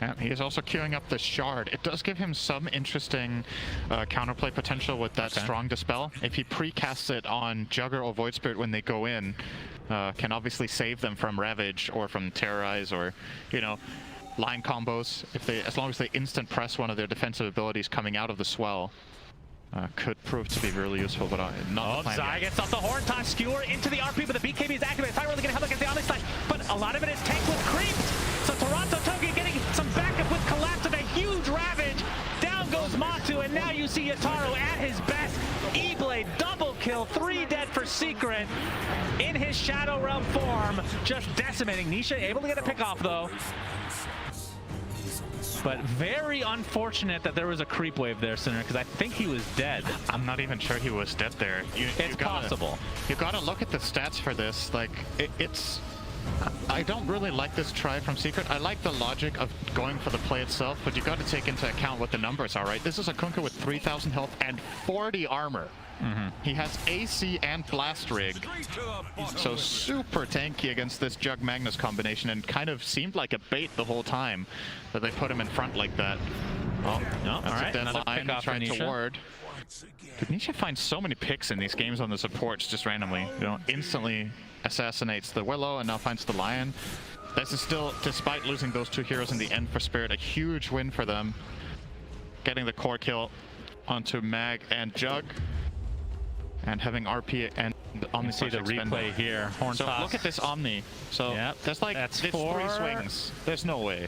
Yeah, he is also queuing up the Shard. It does give him some interesting counterplay potential with that strong Dispel. If he precasts it on Jugger or Void Spirit when they go in, can obviously save them from Ravage or from Terrorize or, you know, line combos. As long as they instant press one of their defensive abilities coming out of the swell, could prove to be really useful, but not the plan Zai yet. gets off the horn toss, skewer into the RP, but the BKB is activated. It's not really going to help against the Onyx side, but a lot of it is tanked with creeps. So Toronto Togi getting some backup with Collapse of a huge Ravage. Down goes Matu, and now you see Yataro at his best. E-Blade double kill, 3 dead for Secret in his Shadow Realm form, just decimating. Nisha able to get a pick off though. But very unfortunate that there was a creep wave there, Sinner, because I think he was dead. I'm not even sure he was dead there. It's possible. You gotta look at the stats for this. Like, I don't really like this try from Secret. I like the logic of going for the play itself, but you got to take into account what the numbers are, right? This is a Kunkka with 3,000 health and 40 armor. He has AC and Blast Rig, so super tanky against this Jug Magnus combination, and kind of seemed like a bait the whole time that they put him in front like that. Oh, no, that's a dead line, trying to ward. Dude, Nisha finds so many picks in these games on the supports just randomly. You know, instantly assassinates the Willow and now finds the Lion. This is still, despite losing those 2 heroes in the end for Spirit, a huge win for them. Getting the core kill onto Mag and Jug. And having RP and Omni. See the replay here. Horn so toss. Look at this Omni. So yep. that's like That's there's 4 3 swings. There's no way.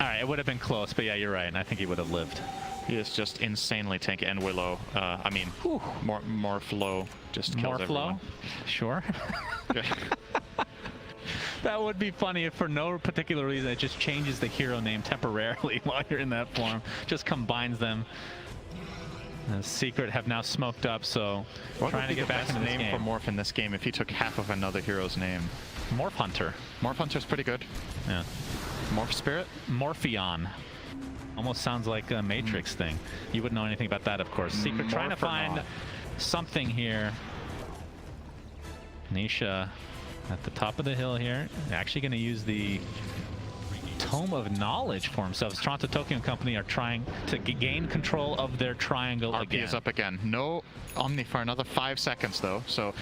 All right, it would have been close, but yeah, you're right. I think he would have lived. He is just insanely tanky. And Willow, I mean, more flow just kills More everyone. flow? Sure. That would be funny if for no particular reason it just changes the hero name temporarily while you're in that form. Just combines them. Secret have now smoked up, so trying to get back into this name game. for Morph in this game if he took half of another hero's name. Morph Hunter. Morph Hunter's pretty good. Yeah. Morph Spirit? Morpheon. Almost sounds like a Matrix thing. You wouldn't know anything about that, of course. Secret trying to find something here. Nisha at the top of the hill here. Actually going to use the Tome of Knowledge for himself. Toronto Tokyo Company are trying to gain control of their triangle RP again. is up again. No Omni for another 5 seconds though. So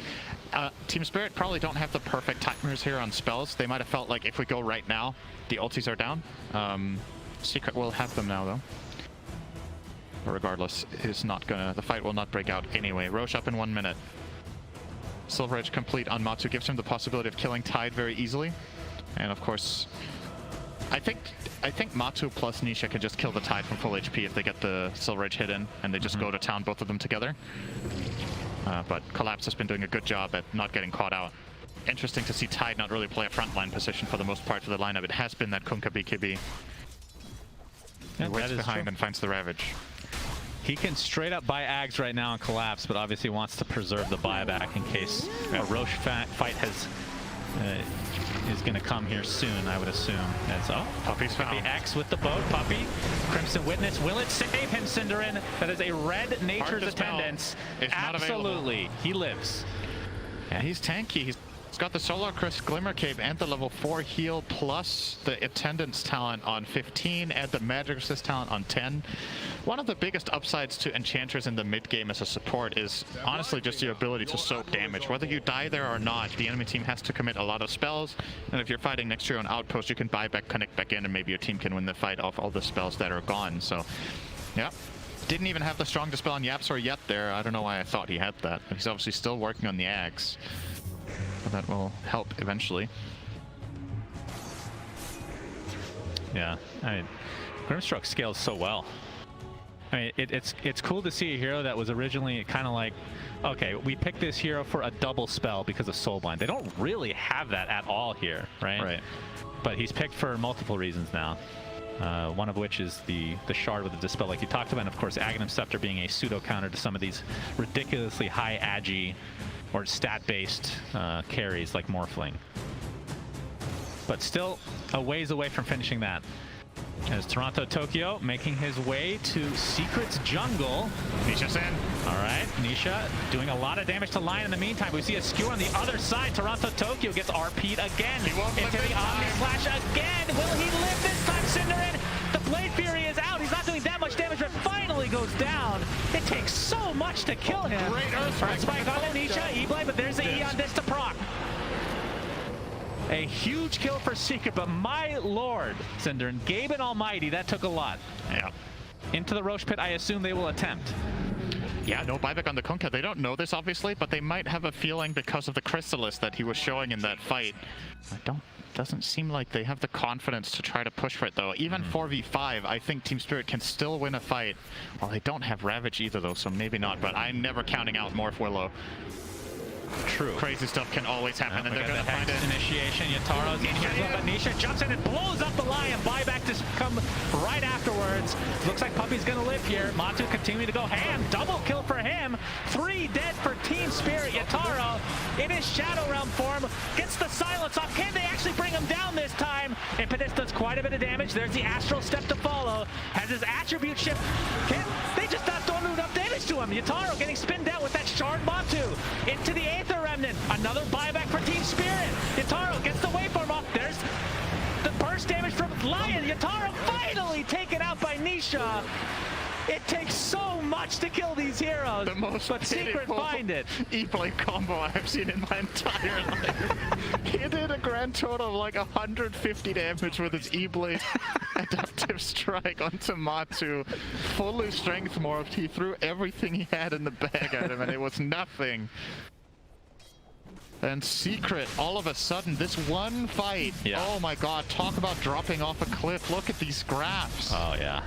Team Spirit probably don't have the perfect timers here on spells. They might have felt like if we go right now, the ultis are down. Secret will have them now though. But regardless, the fight will not break out anyway. Roche up in 1 minute. Silver Edge complete on Matu gives him the possibility of killing Tide very easily. And of course, I think Matu plus Nisha can just kill the Tide from full HP if they get the Silver Edge hit in and they just go to town, both of them together. But Collapse has been doing a good job at not getting caught out. Interesting to see Tide not really play a frontline position for the most part for the lineup. It has been that Kunkka BKB. He waits behind and finds the Ravage. He can straight up buy Ags right now and Collapse, but obviously wants to preserve the buyback in case a Roche fight is going to come here soon, I would assume. And so, Puppey's found. The X with the boat, Puppey. Crimson Witness, will it save him, Cinderin? That is a red nature's attendance. Absolutely, he lives. Yeah, he's tanky. He's got the Solar Crest Glimmer Cave and the level 4 heal plus the attendance talent on 15 and the magic resist talent on 10. One of the biggest upsides to enchanters in the mid game as a support is honestly just your ability to soak damage. Whether you die there or not, the enemy team has to commit a lot of spells, and if you're fighting next to your own outpost, you can buy back, connect back in, and maybe your team can win the fight off all the spells that are gone. So yeah, didn't even have the strong dispel on Yapzor yet there. I don't know why I thought he had that, but he's obviously still working on the Axe. But that will help eventually. Yeah, I mean, Grimstroke scales so well. I mean, it's cool to see a hero that was originally kind of like, okay, we picked this hero for a double spell because of Soulblind. They don't really have that at all here, right? Right. But he's picked for multiple reasons now. One of which is the shard with the dispel, like you talked about, and of course Aghanim Scepter being a pseudo counter to some of these ridiculously high agi or stat-based carries like Morphling. But still a ways away from finishing that. As Toronto Tokyo making his way to Secret's jungle. Nisha's in. All right, Nisha doing a lot of damage to Lion in the meantime. We see a skewer on the other side. Toronto Tokyo gets RP'd again into the Omni Slash again. Will he live this time, Cinderin? The Blade Fury is out. He's not doing that much damage, but finally goes down. It takes so much to kill him. Great Earthstrike. Spike on Nisha, E-Blade, but there's the E on this to proc. A huge kill for Secret, but my lord, Cinder and Gabe and Almighty, that took a lot. Yeah. Into the Roche Pit, I assume they will attempt. Yeah, no buyback on the Kunkka. They don't know this, obviously, but they might have a feeling because of the Chrysalis that he was showing in that fight. Doesn't seem like they have the confidence to try to push for it, though. Even 4v5, I think Team Spirit can still win a fight. Well, they don't have Ravage either, though, so maybe not, but I'm never counting out Morph Willow. True. Crazy stuff can always happen, and they're going to the find it. Initiation. Yataro's in here, but Nisha jumps in and blows up the Lion. Buyback to come right afterwards. Looks like Puppy's going to live here. Matu continuing to go ham. Double kill for him. 3 dead for Team Spirit. Yataro in his Shadow Realm form gets the silence off. Can they actually bring him down this time? Impetus does quite a bit of damage. There's the Astral Step to follow. Has his attribute shift. They just not doing enough damage to him. Yataro getting spinned down with that Shard Matu into the Aether Remnant. Another buyback for Team Spirit. Yataro gets the waveform off. There's the burst damage from Lion. Yataro finally taken out by Nisha. It takes so much to kill these heroes, The most but Secret find it. E-Blade combo I've seen in my entire life. He did a grand total of like 150 damage with his E-Blade adaptive strike onto Matu. Fully strength morphed. He threw everything he had in the bag at him and it was nothing. And Secret, all of a sudden, this one fight, oh my god, talk about dropping off a cliff. Look at these graphs. Oh yeah,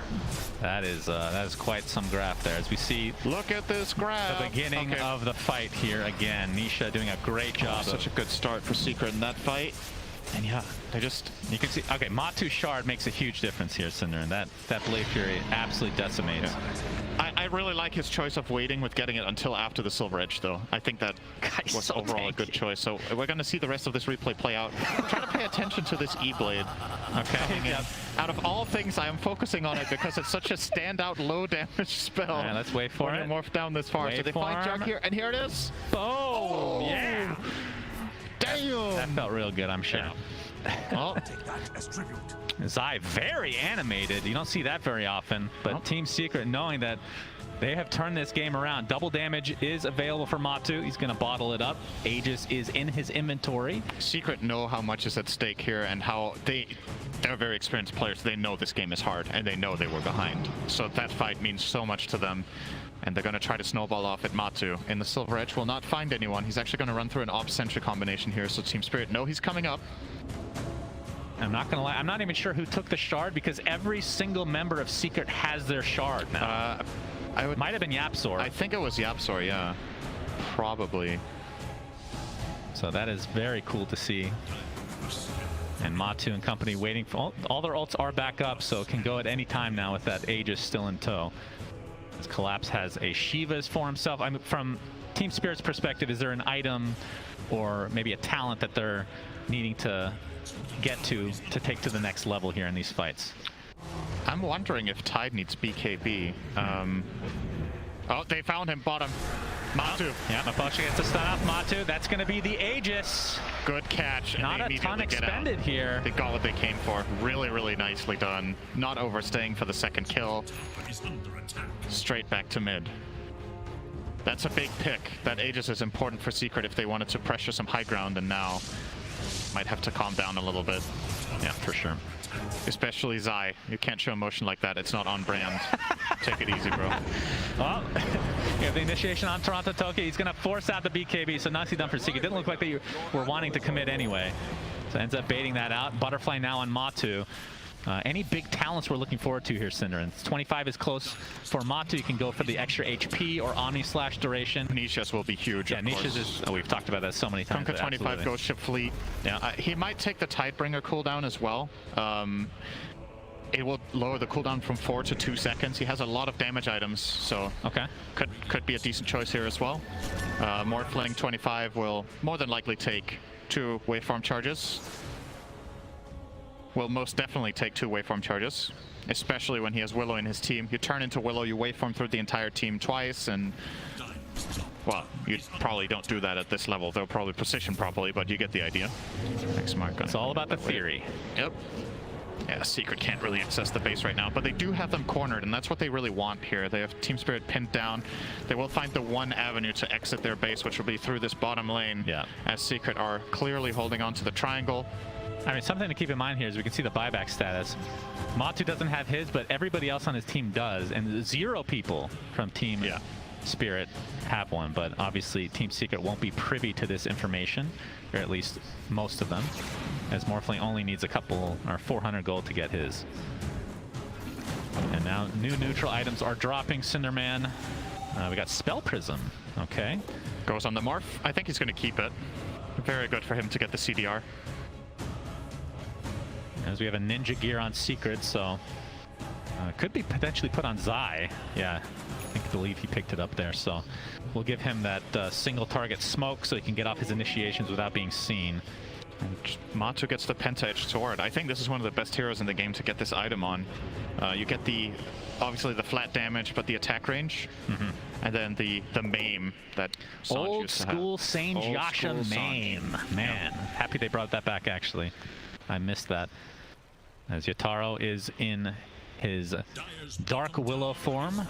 that is quite some graph there. As we see, look at this graph. The beginning of the fight here again. Nisha doing a great job. Such a good start for Secret in that fight. And yeah, they just... You can see, okay, Matu Shard makes a huge difference here, Cinder, and that Blade Fury absolutely decimates. Yeah. I really like his choice of waiting with getting it until after the Silver Edge, though. I think that was so overall a good choice. So we're going to see the rest of this replay play out. Try to pay attention to this E-Blade. Okay. Out of all things, I am focusing on it because it's such a standout low damage spell. All right, let's wait for it. Morph down this far. So they find Jack here, and here it is. Oh, yeah. Damn. That felt real good, I'm sure. Yeah. Well, Zai very animated. You don't see that very often, but Team Secret knowing that they have turned this game around. Double damage is available for Matu. He's going to bottle it up. Aegis is in his inventory. Secret know how much is at stake here and how they're very experienced players. They know this game is hard and they know they were behind. So that fight means so much to them. And they're going to try to snowball off at Matu. And the Silver Edge will not find anyone. He's actually going to run through an Op-Sentry combination here. So Team Spirit know he's coming up. I'm not going to lie. I'm not even sure who took the Shard because every single member of Secret has their Shard now. Might have been Yapsor. I think it was Yapsor, yeah. Probably. So that is very cool to see. And Matu and company waiting for... All their ults are back up, so it can go at any time now with that Aegis still in tow. Collapse has a Shivas for himself. I mean, from Team Spirit's perspective, is there an item or maybe a talent that they're needing to get to take to the next level here in these fights? I'm wondering if Tide needs BKB. Oh, they found him, bottom. Matu. Yeah, Mapocha gets a stun off Matu. That's going to be the Aegis. Good catch. Not a ton expended here. They got what they came for. Really, really nicely done. Not overstaying for the second kill. Straight back to mid. That's a big pick. That Aegis is important for Secret if they wanted to pressure some high ground, and now might have to calm down a little bit. Yeah, for sure. Especially Zai. You can't show emotion like that. It's not on brand. Take it easy, bro. Well, you have the initiation on Toronto Tokyo. He's going to force out the BKB, so nicely done for Secret. Didn't look like they were wanting to commit anyway. So ends up baiting that out. Butterfly now on Matu. Any big talents we're looking forward to here, Synderen? 25 is close for Matu. You can go for the extra HP or Omni Slash duration. Nishas will be huge. Yeah, Nishas is. Oh, we've talked about that so many times. Kunkka 25 Ghost Ship Fleet. Yeah. He might take the Tidebringer cooldown as well. It will lower the cooldown from 4 to 2 seconds. He has a lot of damage items, so okay, could be a decent choice here as well. Morphling 25 will more than likely take 2 waveform charges. Will most definitely take 2 waveform charges, especially when he has Willow in his team. You turn into Willow, you waveform through the entire team twice, and well, you probably don't do that at this level. They'll probably position properly, but you get the idea. Next mark. It's all about the theory. Yep. Yeah, Secret can't really access the base right now, but they do have them cornered, and that's what they really want here. They have Team Spirit pinned down. They will find the one avenue to exit their base, which will be through this bottom lane, as Secret are clearly holding on to the triangle. I mean, something to keep in mind here is we can see the buyback status. Matu doesn't have his, but everybody else on his team does, and 0 people from Team Spirit have one, but obviously Team Secret won't be privy to this information, or at least most of them, as Morphling only needs a couple, or 400 gold to get his. And now new neutral items are dropping, Cinderman. We got Spell Prism, okay. Goes on the Morph. I think he's going to keep it. Very good for him to get the CDR. As we have a Ninja Gear on Secret, so could be potentially put on Zai. Yeah, I believe he picked it up there, so we'll give him that single target smoke so he can get off his initiations without being seen. And Matu gets the Penta-Edged Sword. I think this is one of the best heroes in the game to get this item on. You get obviously the flat damage, but the attack range, and then the maim that Sanj old used to have. school Saint Yasha maim. Man, happy they brought that back, actually. I missed that. As Yataro is in his Dark Willow form.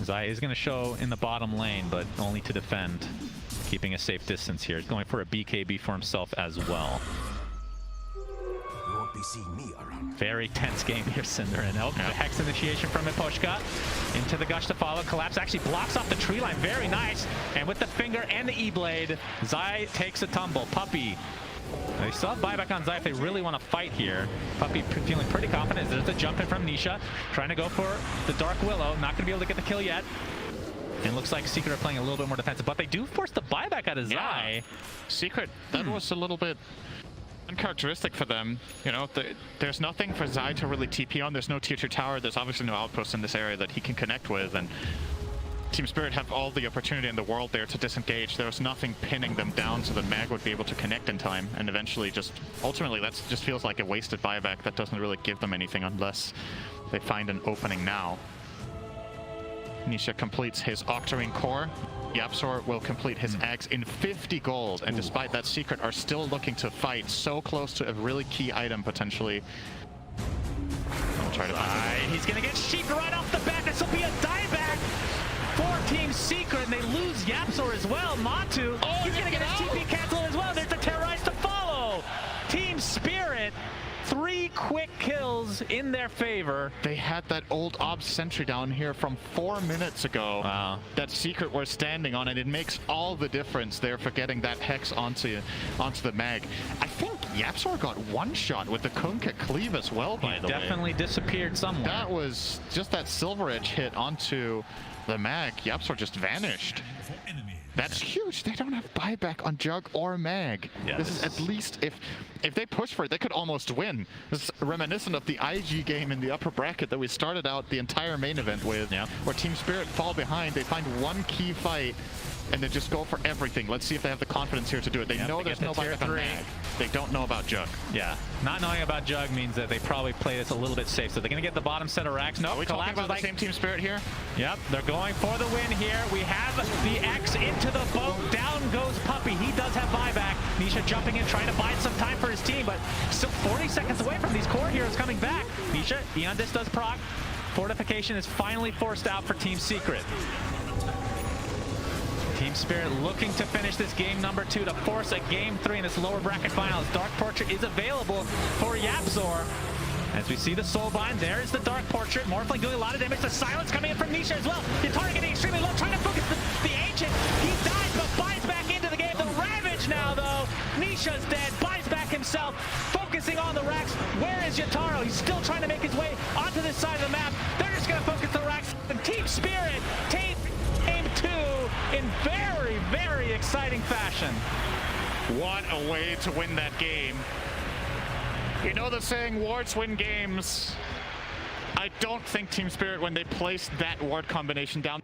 Zai is going to show in the bottom lane, but only to defend, keeping a safe distance here. Going for a BKB for himself as well. You won't be seeing me around. Very tense game here, Synderen. The Hex initiation from Miposhka into the Gush to follow. Collapse actually blocks off the tree line. Very nice. And with the finger and the E-Blade, Zai takes a tumble. Puppey. They still have buyback on Zai if they really want to fight here. Puppey feeling pretty confident. There's a jump in from Nisha. Trying to go for the Dark Willow. Not going to be able to get the kill yet. And looks like Secret are playing a little bit more defensive. But they do force the buyback out of Zai. Secret, that was a little bit uncharacteristic for them. You know, there's nothing for Zai to really TP on. There's no tier 2 tower. There's obviously no outpost in this area that he can connect with. And Team Spirit have all the opportunity in the world there to disengage. There was nothing pinning them down so that Mag would be able to connect in time. And eventually ultimately that just feels like a wasted buyback that doesn't really give them anything unless they find an opening now. Nisha completes his Octarine Core. Yapzor will complete his Axe in 50 gold. And despite that, Secret are still looking to fight so close to a really key item potentially. I'll try to find He's going to get sheeped right off the bat. This will be a dieback for Team Secret, and they lose Yapzor as well. Matu, he's going to get a TP cancel as well. There's the Terrorize to follow. Team Spirit, 3 quick kills in their favor. They had that old Obs sentry down here from 4 minutes ago. Wow. That Secret was standing on, and it makes all the difference there for getting that Hex onto the Mag. I think Yapzor got one shot with the Kunkka Cleave as well, by the way. Definitely disappeared somewhere. That was just that Silver Edge hit onto the Mag. Yapzor just vanished. That's huge. They don't have buyback on Jug or Mag. Yeah, this is at least, if they push for it, they could almost win. This is reminiscent of the IG game in the upper bracket that we started out the entire main event with, where Team Spirit fall behind. They find one key fight and then just go for everything. Let's see if they have the confidence here to do it. They know there's no buyback on Mag. They don't know about Jug. Yeah, not knowing about Jug means that they probably play this a little bit safe. So they're going to get the bottom set of racks. No, Are we talking about the same Team Spirit here? Yep, they're going for the win here. We have the X into the boat. Down goes Puppey. He does have buyback. Nisha jumping in, trying to buy some time for his team, but still 40 seconds away from these core heroes coming back. Nisha, Eon Disc does proc. Fortification is finally forced out for Team Secret. Team Spirit looking to finish this game number 2 to force a game 3 in this lower bracket finals. Dark Portrait is available for Yapzor. As we see the Soulbind, there is the Dark Portrait. Morphling doing a lot of damage. The Silence coming in from Nisha as well. Yataro getting extremely low, trying to focus the Ancient. He dies, but buys back into the game. The Ravage now, though. Nisha's dead, buys back himself. Focus focusing on the racks. Where is Yataro? He's still trying to make his way onto this side of the map. They're just going to focus the racks. The Team Spirit take game 2 in very, very exciting fashion. What a way to win that game. You know the saying, wards win games. I don't think Team Spirit, when they placed that ward combination down,